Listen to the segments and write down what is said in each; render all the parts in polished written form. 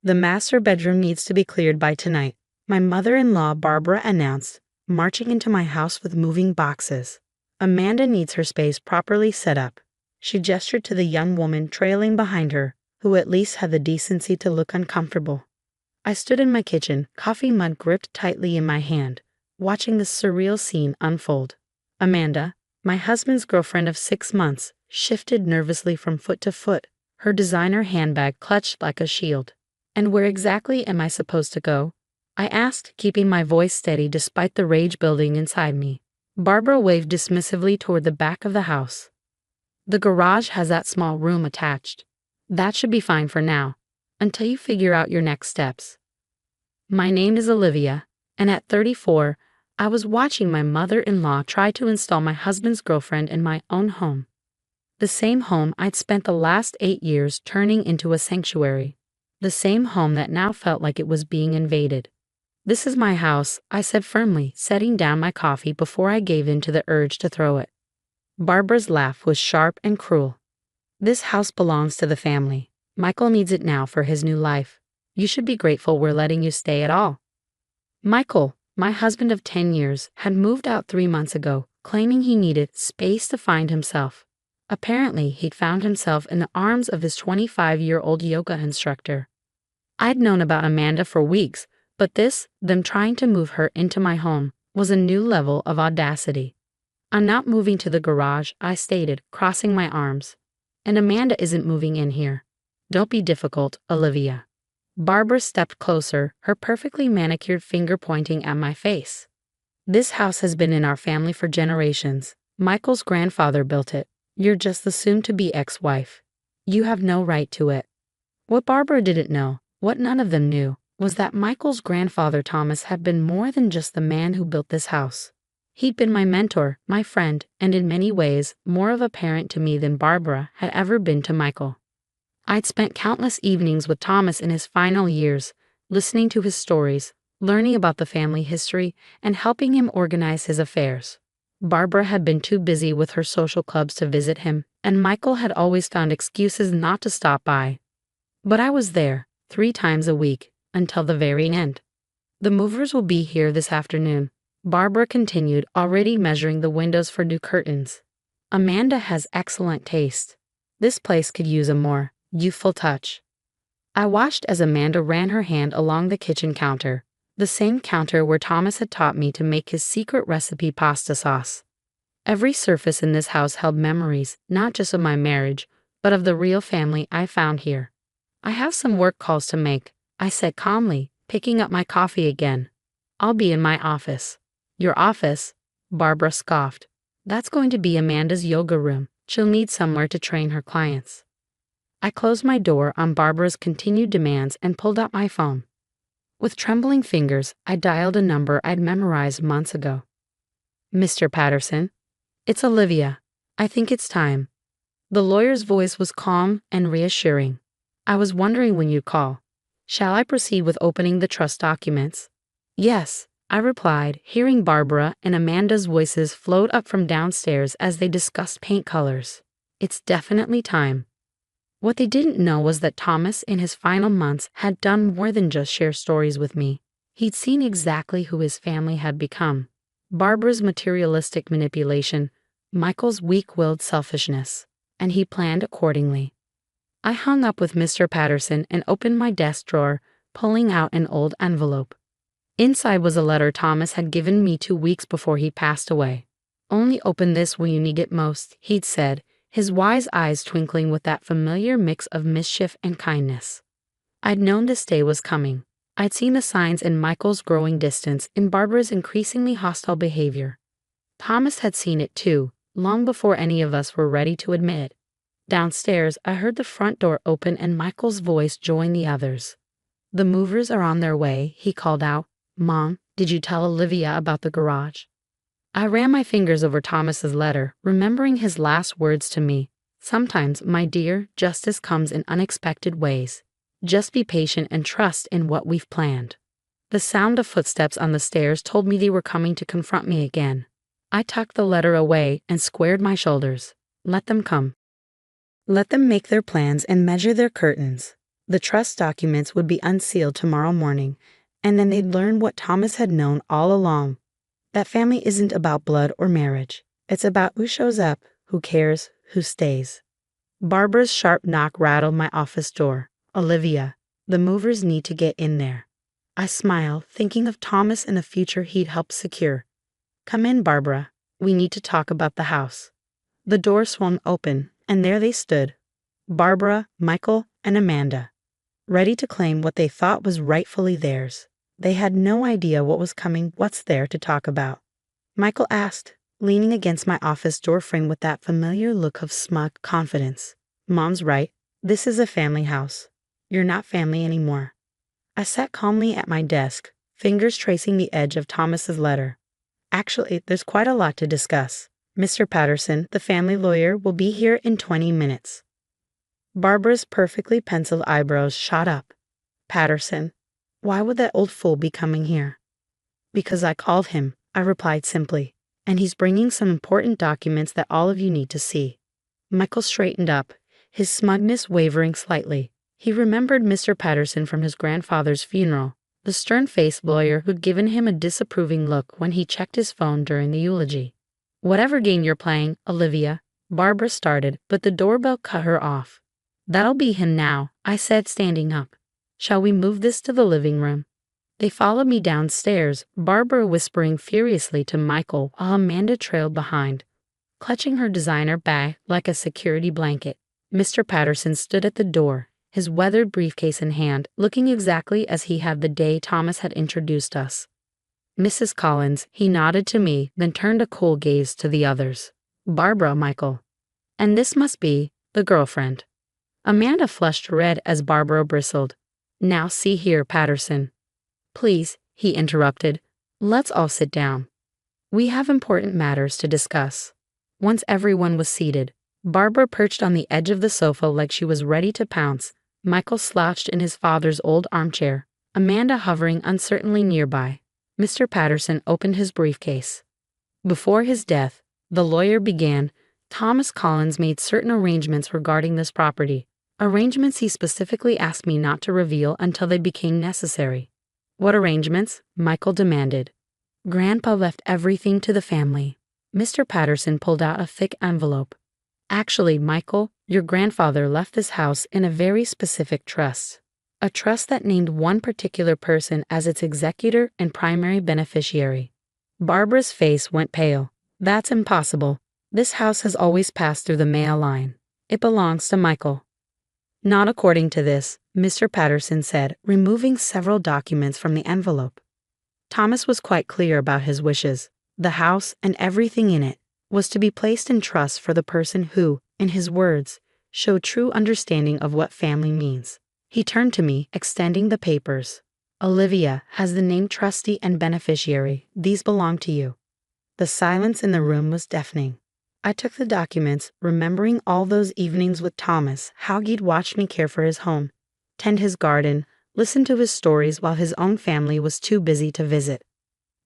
The master bedroom needs to be cleared by tonight, my mother-in-law Barbara announced, marching into my house with moving boxes. Amanda needs her space properly set up. She gestured to the young woman trailing behind her, who at least had the decency to look uncomfortable. I stood in my kitchen, coffee mug gripped tightly in my hand, watching this surreal scene unfold. Amanda, my husband's girlfriend of 6 months, shifted nervously from foot to foot, her designer handbag clutched like a shield. "And where exactly am I supposed to go?" I asked, keeping my voice steady despite the rage building inside me. Barbara waved dismissively toward the back of the house. "The garage has that small room attached. That should be fine for now, until you figure out your next steps." My name is Olivia, and at 34, I was watching my mother-in-law try to install my husband's girlfriend in my own home. The same home I'd spent the last 8 years turning into a sanctuary. The same home that now felt like it was being invaded. "This is my house," I said firmly, setting down my coffee before I gave in to the urge to throw it. Barbara's laugh was sharp and cruel. "This house belongs to the family. Michael needs it now for his new life. You should be grateful we're letting you stay at all." Michael, my husband of 10 years, had moved out 3 months ago, claiming he needed space to find himself. Apparently, he'd found himself in the arms of his 25-year-old yoga instructor. I'd known about Amanda for weeks, but them trying to move her into my home, was a new level of audacity. "I'm not moving to the garage," I stated, crossing my arms. "And Amanda isn't moving in here. Don't be difficult, Olivia." Barbara stepped closer, her perfectly manicured finger pointing at my face. "This house has been in our family for generations. Michael's grandfather built it. You're just the soon-to-be ex-wife. You have no right to it." What Barbara didn't know, what none of them knew, was that Michael's grandfather Thomas had been more than just the man who built this house. He'd been my mentor, my friend, and in many ways, more of a parent to me than Barbara had ever been to Michael. I'd spent countless evenings with Thomas in his final years, listening to his stories, learning about the family history, and helping him organize his affairs. Barbara had been too busy with her social clubs to visit him, and Michael had always found excuses not to stop by. But I was there, 3 times a week, until the very end. "The movers will be here this afternoon," Barbara continued, already measuring the windows for new curtains. "Amanda has excellent taste. This place could use a more youthful touch." I watched as Amanda ran her hand along the kitchen counter, the same counter where Thomas had taught me to make his secret recipe pasta sauce. Every surface in this house held memories, not just of my marriage, but of the real family I found here. "I have some work calls to make," I said calmly, picking up my coffee again. "I'll be in my office." "Your office?" Barbara scoffed. "That's going to be Amanda's yoga room. She'll need somewhere to train her clients." I closed my door on Barbara's continued demands and pulled out my phone. With trembling fingers, I dialed a number I'd memorized months ago. "Mr. Patterson? It's Olivia. I think it's time." The lawyer's voice was calm and reassuring. "I was wondering when you'd call. Shall I proceed with opening the trust documents?" "Yes," I replied, hearing Barbara and Amanda's voices float up from downstairs as they discussed paint colors. "It's definitely time." What they didn't know was that Thomas, in his final months, had done more than just share stories with me. He'd seen exactly who his family had become. Barbara's materialistic manipulation, Michael's weak-willed selfishness, and he planned accordingly. I hung up with Mr. Patterson and opened my desk drawer, pulling out an old envelope. Inside was a letter Thomas had given me 2 weeks before he passed away. "Only open this when you need it most," he'd said, his wise eyes twinkling with that familiar mix of mischief and kindness. I'd known this day was coming. I'd seen the signs in Michael's growing distance, in Barbara's increasingly hostile behavior. Thomas had seen it too, long before any of us were ready to admit it. Downstairs, I heard the front door open and Michael's voice join the others. "The movers are on their way," he called out. "Mom, did you tell Olivia about the garage?" I ran my fingers over Thomas's letter, remembering his last words to me. "Sometimes, my dear, justice comes in unexpected ways. Just be patient and trust in what we've planned." The sound of footsteps on the stairs told me they were coming to confront me again. I tucked the letter away and squared my shoulders. Let them come. Let them make their plans and measure their curtains. The trust documents would be unsealed tomorrow morning, and then they'd learn what Thomas had known all along. That family isn't about blood or marriage. It's about who shows up, who cares, who stays. Barbara's sharp knock rattled my office door. Olivia, the movers need to get in there. I smiled, thinking of Thomas and the future he'd helped secure. Come in, Barbara. We need to talk about the house. The door swung open, and there they stood. Barbara, Michael, and Amanda, ready to claim what they thought was rightfully theirs. They had no idea what was coming, what's there to talk about. Michael asked, leaning against my office doorframe with that familiar look of smug confidence. Mom's right. This is a family house. You're not family anymore. I sat calmly at my desk, fingers tracing the edge of Thomas's letter. Actually, there's quite a lot to discuss. Mr. Patterson, the family lawyer, will be here in 20 minutes. Barbara's perfectly penciled eyebrows shot up. Patterson? Why would that old fool be coming here? Because I called him, I replied simply, and he's bringing some important documents that all of you need to see. Michael straightened up, his smugness wavering slightly. He remembered Mr. Patterson from his grandfather's funeral, the stern-faced lawyer who'd given him a disapproving look when he checked his phone during the eulogy. Whatever game you're playing, Olivia, Barbara started, but the doorbell cut her off. That'll be him now, I said, standing up. Shall we move this to the living room? They followed me downstairs, Barbara whispering furiously to Michael while Amanda trailed behind, clutching her designer bag like a security blanket. Mr. Patterson stood at the door, his weathered briefcase in hand, looking exactly as he had the day Thomas had introduced us. Mrs. Collins, he nodded to me, then turned a cool gaze to the others. Barbara, Michael. And this must be the girlfriend. Amanda flushed red as Barbara bristled. Now see here, Patterson. Please, he interrupted. Let's all sit down. We have important matters to discuss. Once everyone was seated, Barbara perched on the edge of the sofa like she was ready to pounce. Michael slouched in his father's old armchair, Amanda hovering uncertainly nearby. Mr. Patterson opened his briefcase. Before his death, the lawyer began, Thomas Collins made certain arrangements regarding this property, arrangements he specifically asked me not to reveal until they became necessary. What arrangements? Michael demanded. Grandpa left everything to the family. Mr. Patterson pulled out a thick envelope. Actually, Michael, your grandfather left this house in a very specific trust. A trust that named one particular person as its executor and primary beneficiary. Barbara's face went pale. That's impossible. This house has always passed through the male line. It belongs to Michael. Not according to this, Mr. Patterson said, removing several documents from the envelope. Thomas was quite clear about his wishes. The house and everything in it was to be placed in trust for the person who, in his words, showed true understanding of what family means. He turned to me, extending the papers. Olivia has the name trustee and beneficiary. These belong to you. The silence in the room was deafening. I took the documents, remembering all those evenings with Thomas, how he'd watched me care for his home, tend his garden, listen to his stories while his own family was too busy to visit.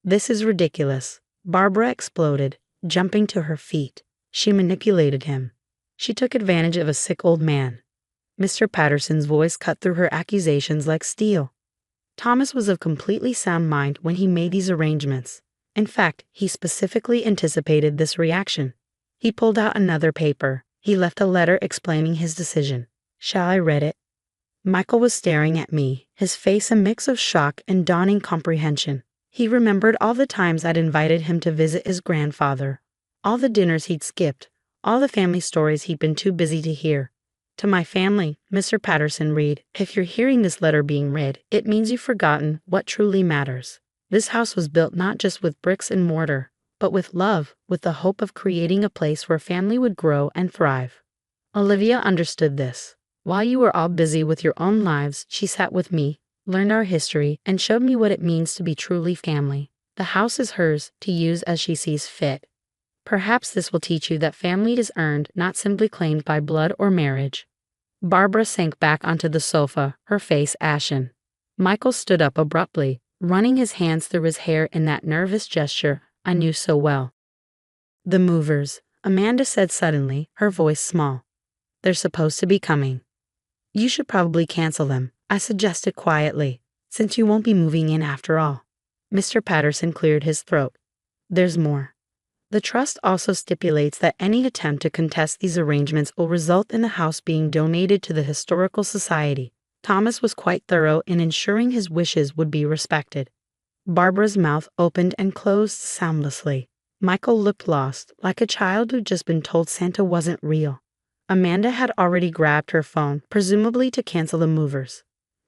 This is ridiculous. Barbara exploded, jumping to her feet. She manipulated him. She took advantage of a sick old man. Mr. Patterson's voice cut through her accusations like steel. Thomas was of completely sound mind when he made these arrangements. In fact, he specifically anticipated this reaction. He pulled out another paper. He left a letter explaining his decision. Shall I read it? Michael was staring at me, his face a mix of shock and dawning comprehension. He remembered all the times I'd invited him to visit his grandfather, all the dinners he'd skipped, all the family stories he'd been too busy to hear. To my family, Mr. Patterson read, if you're hearing this letter being read, it means you've forgotten what truly matters. This house was built not just with bricks and mortar, but with love, with the hope of creating a place where family would grow and thrive. Olivia understood this. While you were all busy with your own lives, she sat with me, learned our history, and showed me what it means to be truly family. The house is hers, to use as she sees fit. Perhaps this will teach you that family is earned, not simply claimed by blood or marriage. Barbara sank back onto the sofa, her face ashen. Michael stood up abruptly, running his hands through his hair in that nervous gesture I knew so well. The movers, Amanda said suddenly, her voice small. They're supposed to be coming. You should probably cancel them, I suggested quietly, since you won't be moving in after all. Mr. Patterson cleared his throat. There's more. The trust also stipulates that any attempt to contest these arrangements will result in the house being donated to the Historical Society. Thomas was quite thorough in ensuring his wishes would be respected. Barbara's mouth opened and closed soundlessly. Michael looked lost, like a child who'd just been told Santa wasn't real. Amanda had already grabbed her phone, presumably to cancel the movers.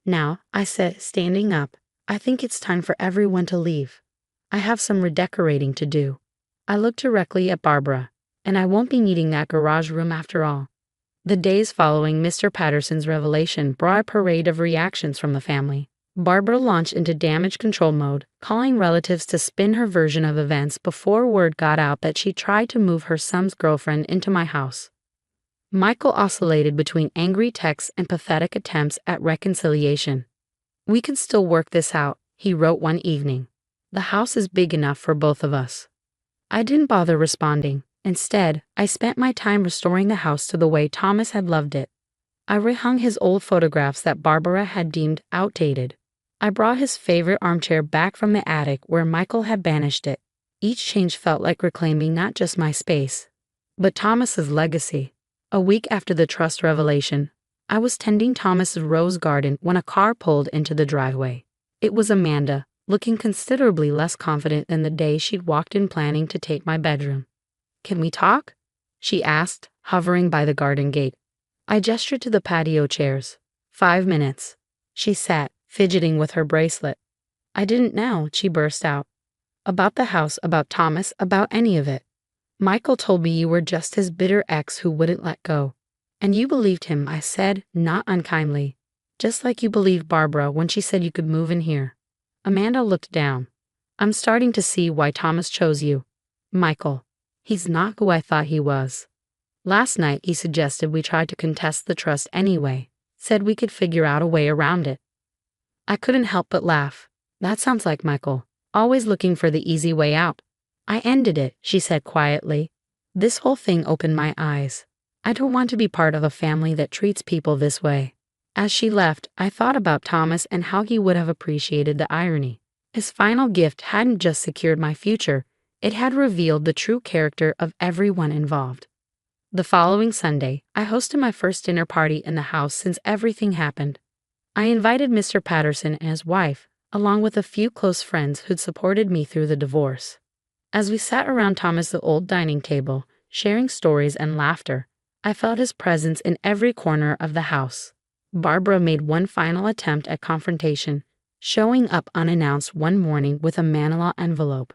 Now, I said, standing up, I think it's time for everyone to leave. I have some redecorating to do. I looked directly at Barbara, and I won't be needing that garage room after all. The days following Mr. Patterson's revelation brought a parade of reactions from the family. Barbara launched into damage control mode, calling relatives to spin her version of events before word got out that she tried to move her son's girlfriend into my house. Michael oscillated between angry texts and pathetic attempts at reconciliation. We can still work this out, he wrote one evening. The house is big enough for both of us. I didn't bother responding. Instead, I spent my time restoring the house to the way Thomas had loved it. I rehung his old photographs that Barbara had deemed outdated. I brought his favorite armchair back from the attic where Michael had banished it. Each change felt like reclaiming not just my space, but Thomas's legacy. A week after the trust revelation, I was tending Thomas's rose garden when a car pulled into the driveway. It was Amanda, looking considerably less confident than the day she'd walked in planning to take my bedroom. Can we talk? She asked, hovering by the garden gate. I gestured to the patio chairs. 5 minutes. She sat, fidgeting with her bracelet. I didn't know, she burst out. About the house, about Thomas, about any of it. Michael told me you were just his bitter ex who wouldn't let go. And you believed him, I said, not unkindly. Just like you believed Barbara when she said you could move in here. Amanda looked down. I'm starting to see why Thomas chose you. Michael. He's not who I thought he was. Last night he suggested we try to contest the trust anyway, said we could figure out a way around it. I couldn't help but laugh. That sounds like Michael, always looking for the easy way out. I ended it, she said quietly. This whole thing opened my eyes. I don't want to be part of a family that treats people this way. As she left, I thought about Thomas and how he would have appreciated the irony. His final gift hadn't just secured my future, it had revealed the true character of everyone involved. The following Sunday, I hosted my first dinner party in the house since everything happened. I invited Mr. Patterson and his wife, along with a few close friends who'd supported me through the divorce. As we sat around Thomas's old dining table, sharing stories and laughter, I felt his presence in every corner of the house. Barbara made one final attempt at confrontation, showing up unannounced one morning with a manila envelope.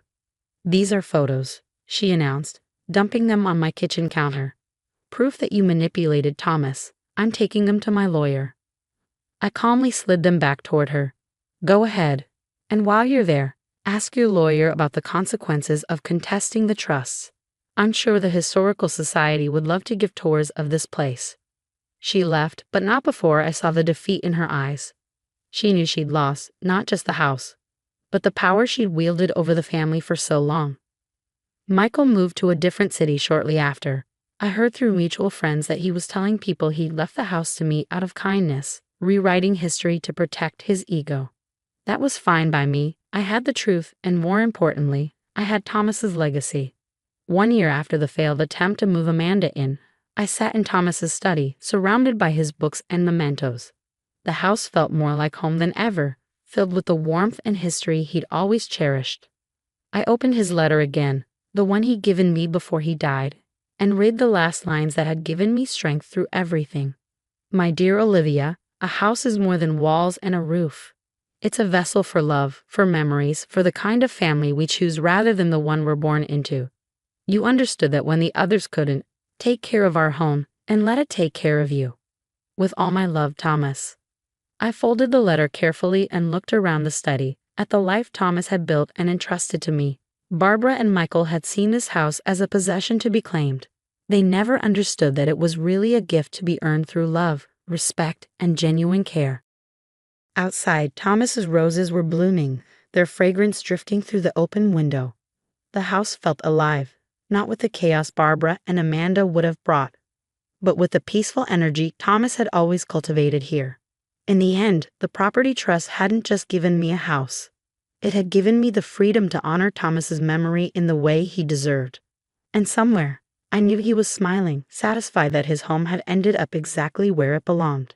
These are photos, she announced, dumping them on my kitchen counter. Proof that you manipulated Thomas. I'm taking them to my lawyer. I calmly slid them back toward her. Go ahead. And while you're there, ask your lawyer about the consequences of contesting the trusts. I'm sure the Historical Society would love to give tours of this place. She left, but not before I saw the defeat in her eyes. She knew she'd lost, not just the house, but the power she'd wielded over the family for so long. Michael moved to a different city shortly after. I heard through mutual friends that he was telling people he'd left the house to me out of kindness, rewriting history to protect his ego. That was fine by me. I had the truth, and more importantly, I had Thomas's legacy. 1 year after the failed attempt to move Amanda in, I sat in Thomas's study, surrounded by his books and mementos. The house felt more like home than ever, filled with the warmth and history he'd always cherished. I opened his letter again, the one he'd given me before he died, and read the last lines that had given me strength through everything. My dear Olivia, a house is more than walls and a roof. It's a vessel for love, for memories, for the kind of family we choose rather than the one we're born into. You understood that when the others couldn't. Take care of our home, and let it take care of you. With all my love, Thomas. I folded the letter carefully and looked around the study, at the life Thomas had built and entrusted to me. Barbara and Michael had seen this house as a possession to be claimed. They never understood that it was really a gift to be earned through love, respect, and genuine care. Outside, Thomas's roses were blooming, their fragrance drifting through the open window. The house felt alive, not with the chaos Barbara and Amanda would have brought, but with the peaceful energy Thomas had always cultivated here. In the end, the property trust hadn't just given me a house. It had given me the freedom to honor Thomas's memory in the way he deserved. And somewhere, I knew he was smiling, satisfied that his home had ended up exactly where it belonged.